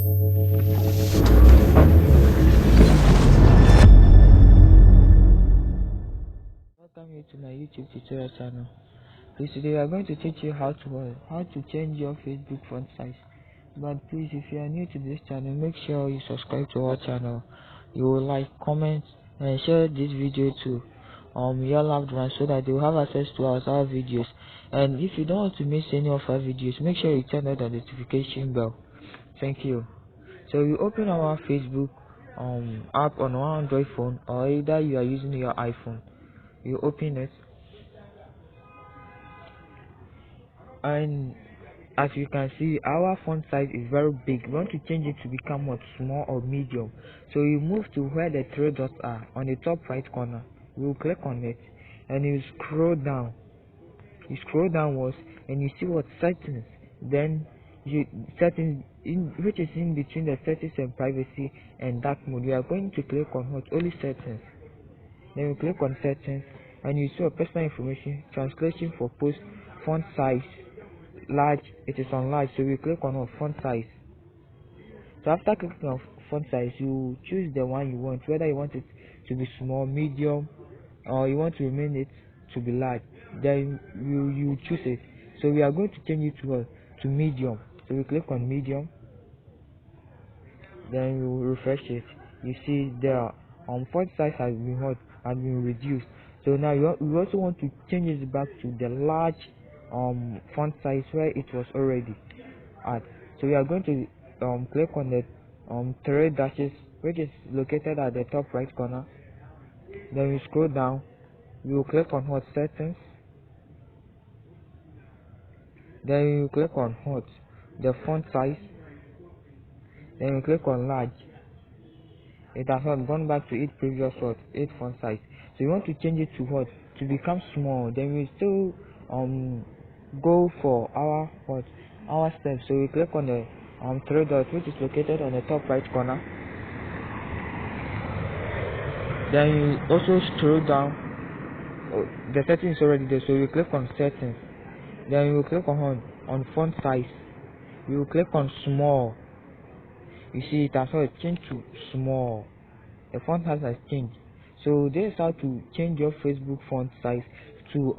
Welcome you to my YouTube tutorial channel. Please, today we are going to teach you how to change your Facebook font size. But please, if you are new to this channel, make sure you subscribe to our channel. You will like, comment, and share this video to your loved ones so that they will have access to our videos. And if you don't want to miss any of our videos, make sure you turn on the notification bell. Thank you. So you open our Facebook app on our Android phone, or either you are using your iPhone. You open it, and as you can see, our font size is very big. We want to change it to become what, small or medium. So you move to where the three dots are on the top right corner. You will click on it, and you scroll down. You scroll downwards, and you see what, settings. Then you settings, which is in between the settings and privacy and dark mode. You are going to click on what, only settings. Then you click on settings, and you see your personal information, translation for post, font size, large. It is on large, so we click on font size. So after clicking on font size, you choose the one you want, whether you want it to be small, medium, or you want to remain it to be large. Then you choose it. So we are going to change it to medium. So we click on medium, then you refresh it. You see the font size has been reduced. So now you also want to change it back to the large font size where it was already at. So we are going to click on the three dashes, which is located at the top right corner. Then you scroll down, you will click on settings. Then you click on the font size. Then you click on large. It has not gone back to its previous font size. So you want to change it to to become small. Then we still go for our steps. So we click on the three dots, which is located on the top right corner. Then you also scroll down. The settings is already there, so you click on settings. Then you will click on font size. You will click on small. You see it has changed to small. The font size has changed. So this is how to change your Facebook font size to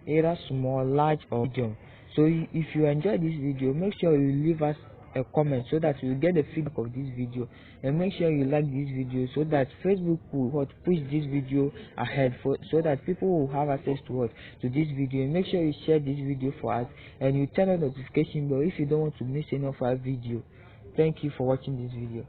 either small, large, or medium. So if you enjoyed this video, make sure you leave us a comment so that you get the feedback of this video, and make sure you like this video so that Facebook will push this video ahead so that people will have access to this video. And make sure you share this video for us, and you turn on the notification bell if you don't want to miss any of our video. Thank you for watching this video.